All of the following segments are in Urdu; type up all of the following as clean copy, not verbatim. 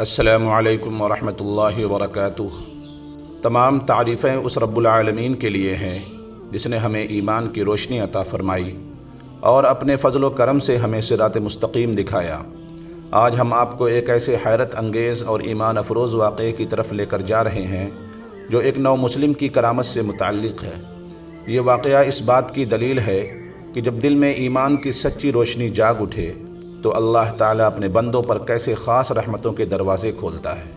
السلام علیکم ورحمۃ اللہ وبرکاتہ۔ تمام تعریفیں اس رب العالمین کے لیے ہیں جس نے ہمیں ایمان کی روشنی عطا فرمائی اور اپنے فضل و کرم سے ہمیں صراط مستقیم دکھایا۔ آج ہم آپ کو ایک ایسے حیرت انگیز اور ایمان افروز واقعے کی طرف لے کر جا رہے ہیں جو ایک نو مسلم کی کرامت سے متعلق ہے۔ یہ واقعہ اس بات کی دلیل ہے کہ جب دل میں ایمان کی سچی روشنی جاگ اٹھے تو اللہ تعالیٰ اپنے بندوں پر کیسے خاص رحمتوں کے دروازے کھولتا ہے۔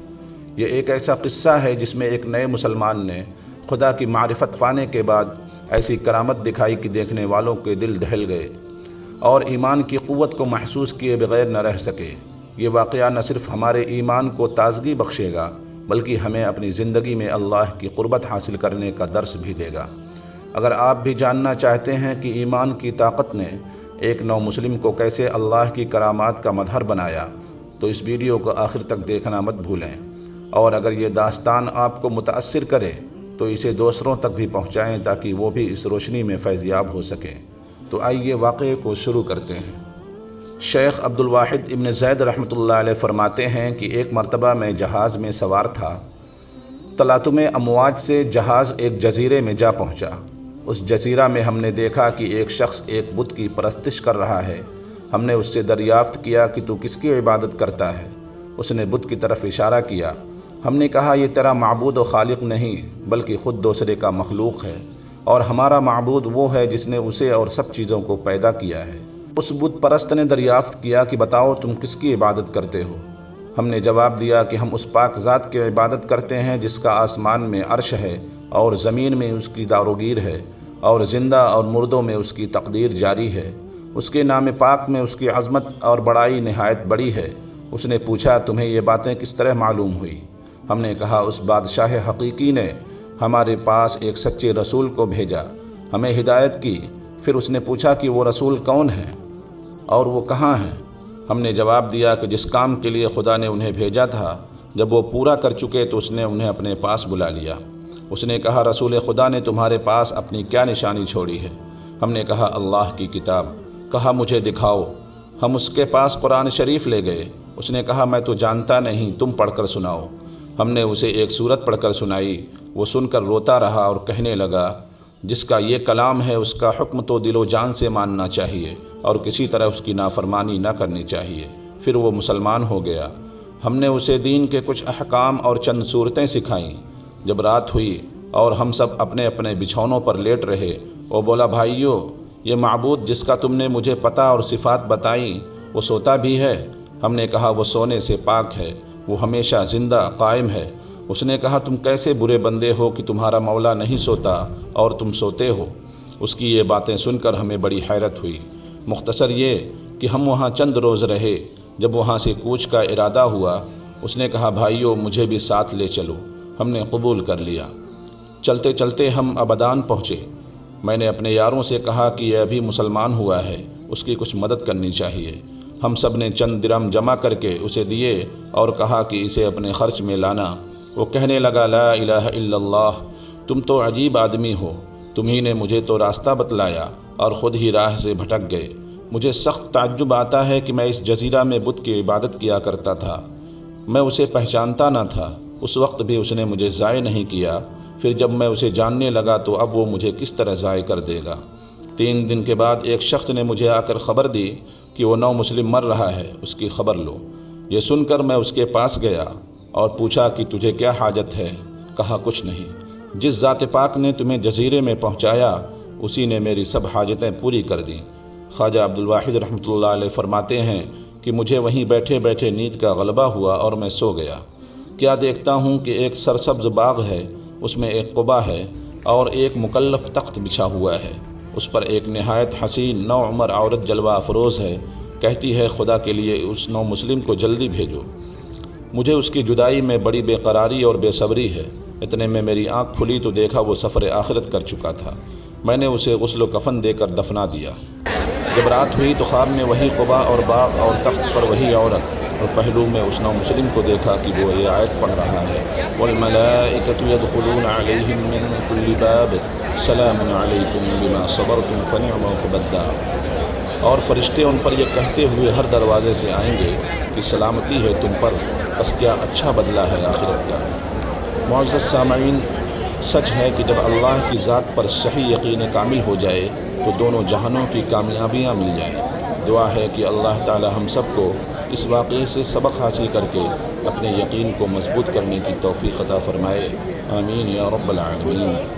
یہ ایک ایسا قصہ ہے جس میں ایک نئے مسلمان نے خدا کی معرفت پانے کے بعد ایسی کرامت دکھائی کہ دیکھنے والوں کے دل دہل گئے اور ایمان کی قوت کو محسوس کیے بغیر نہ رہ سکے۔ یہ واقعہ نہ صرف ہمارے ایمان کو تازگی بخشے گا بلکہ ہمیں اپنی زندگی میں اللہ کی قربت حاصل کرنے کا درس بھی دے گا۔ اگر آپ بھی جاننا چاہتے ہیں کہ ایمان کی طاقت نے ایک نو مسلم کو کیسے اللہ کی کرامات کا مظہر بنایا تو اس ویڈیو کو آخر تک دیکھنا مت بھولیں، اور اگر یہ داستان آپ کو متاثر کرے تو اسے دوسروں تک بھی پہنچائیں تاکہ وہ بھی اس روشنی میں فیض یاب ہو سکیں۔ تو آئیے واقعے کو شروع کرتے ہیں۔ شیخ عبدالواحد ابن زید رحمۃ اللہ علیہ فرماتے ہیں کہ ایک مرتبہ میں جہاز میں سوار تھا۔ تلاطم امواج سے جہاز ایک جزیرے میں جا پہنچا۔ اس جزیرہ میں ہم نے دیکھا کہ ایک شخص ایک بت کی پرستش کر رہا ہے۔ ہم نے اس سے دریافت کیا کہ تو کس کی عبادت کرتا ہے؟ اس نے بت کی طرف اشارہ کیا۔ ہم نے کہا یہ تیرا معبود و خالق نہیں بلکہ خود دوسرے کا مخلوق ہے، اور ہمارا معبود وہ ہے جس نے اسے اور سب چیزوں کو پیدا کیا ہے۔ اس بت پرست نے دریافت کیا کہ بتاؤ تم کس کی عبادت کرتے ہو؟ ہم نے جواب دیا کہ ہم اس پاک ذات کی عبادت کرتے ہیں جس کا آسمان میں عرش ہے اور زمین میں اس کی داروگیر ہے، اور زندہ اور مردوں میں اس کی تقدیر جاری ہے۔ اس کے نام پاک میں اس کی عظمت اور بڑائی نہایت بڑی ہے۔ اس نے پوچھا تمہیں یہ باتیں کس طرح معلوم ہوئی؟ ہم نے کہا اس بادشاہ حقیقی نے ہمارے پاس ایک سچے رسول کو بھیجا، ہمیں ہدایت کی۔ پھر اس نے پوچھا کہ وہ رسول کون ہے اور وہ کہاں ہیں؟ ہم نے جواب دیا کہ جس کام کے لیے خدا نے انہیں بھیجا تھا جب وہ پورا کر چکے تو اس نے انہیں اپنے پاس بلا لیا۔ اس نے کہا رسول خدا نے تمہارے پاس اپنی کیا نشانی چھوڑی ہے؟ ہم نے کہا اللہ کی کتاب۔ کہا مجھے دکھاؤ۔ ہم اس کے پاس قرآن شریف لے گئے۔ اس نے کہا میں تو جانتا نہیں، تم پڑھ کر سناؤ۔ ہم نے اسے ایک سورت پڑھ کر سنائی۔ وہ سن کر روتا رہا اور کہنے لگا جس کا یہ کلام ہے اس کا حکم تو دل و جان سے ماننا چاہیے اور کسی طرح اس کی نافرمانی نہ کرنی چاہیے۔ پھر وہ مسلمان ہو گیا۔ ہم نے اسے دین کے کچھ احکام اور چند صورتیں سکھائیں۔ جب رات ہوئی اور ہم سب اپنے اپنے بچھونوں پر لیٹ رہے، وہ بولا بھائیو، یہ معبود جس کا تم نے مجھے پتہ اور صفات بتائیں وہ سوتا بھی ہے؟ ہم نے کہا وہ سونے سے پاک ہے، وہ ہمیشہ زندہ قائم ہے۔ اس نے کہا تم کیسے برے بندے ہو کہ تمہارا مولا نہیں سوتا اور تم سوتے ہو؟ اس کی یہ باتیں سن کر ہمیں بڑی حیرت ہوئی۔ مختصر یہ کہ ہم وہاں چند روز رہے۔ جب وہاں سے کوچ کا ارادہ ہوا اس نے کہا بھائیو مجھے بھی ساتھ لے چلو۔ ہم نے قبول کر لیا۔ چلتے چلتے ہم ابدان پہنچے۔ میں نے اپنے یاروں سے کہا کہ یہ ابھی مسلمان ہوا ہے، اس کی کچھ مدد کرنی چاہیے۔ ہم سب نے چند درہم جمع کر کے اسے دیے اور کہا کہ اسے اپنے خرچ میں لانا۔ وہ کہنے لگا لا الہ الا اللہ، تم تو عجیب آدمی ہو، تم ہی نے مجھے تو راستہ بتلایا اور خود ہی راہ سے بھٹک گئے۔ مجھے سخت تعجب آتا ہے کہ میں اس جزیرہ میں بت کی عبادت کیا کرتا تھا، میں اسے پہچانتا نہ تھا، اس وقت بھی اس نے مجھے ضائع نہیں کیا، پھر جب میں اسے جاننے لگا تو اب وہ مجھے کس طرح ضائع کر دے گا؟ 3 دن کے بعد ایک شخص نے مجھے آ کر خبر دی کہ وہ نو مسلم مر رہا ہے، اس کی خبر لو۔ یہ سن کر میں اس کے پاس گیا اور پوچھا کہ تجھے کیا حاجت ہے؟ کہا کچھ نہیں، جس ذات پاک نے تمہیں جزیرے میں پہنچایا اسی نے میری سب حاجتیں پوری کر دیں۔ خواجہ عبدالواحد رحمۃ اللہ علیہ فرماتے ہیں کہ مجھے وہیں بیٹھے بیٹھے نیند کا غلبہ ہوا اور میں سو گیا۔ کیا دیکھتا ہوں کہ ایک سرسبز باغ ہے، اس میں ایک قبہ ہے اور ایک مکلف تخت بچھا ہوا ہے، اس پر ایک نہایت حسین نو عمر عورت جلوہ افروز ہے، کہتی ہے خدا کے لیے اس نو مسلم کو جلدی بھیجو، مجھے اس کی جدائی میں بڑی بے قراری اور بے صبری ہے۔ اتنے میں میری آنکھ کھلی تو دیکھا وہ سفر آخرت کر چکا تھا۔ میں نے اسے غسل و کفن دے کر دفنا دیا۔ جب رات ہوئی تو خواب میں وہی قبہ اور باغ اور تخت پر وہی عورت، اور پہلو میں اس نو مسلم کو دیکھا کہ وہ یہ آیت پڑھ رہا ہے وَالْمَلَائِكَةُ يَدْخُلُونَ عَلَيْهِم مِّن كُلِّ بَابٍ سَلَامٌ عَلَيْكُمْ بِمَا صَبَرْتُمْ فَنِعْمَ عُقْبَى الدَّارِ، اور فرشتے ان پر یہ کہتے ہوئے ہر دروازے سے آئیں گے کہ سلامتی ہے تم پر، بس کیا اچھا بدلہ ہے آخرت کا۔ معزز سامعین، سچ ہے کہ جب اللہ کی ذات پر صحیح یقین کامل ہو جائے تو دونوں جہانوں کی کامیابیاں مل جائیں۔ دعا ہے کہ اللہ تعالی ہم سب کو اس واقعے سے سبق حاصل کر کے اپنے یقین کو مضبوط کرنے کی توفیق عطا فرمائے۔ آمین یا رب العالمین۔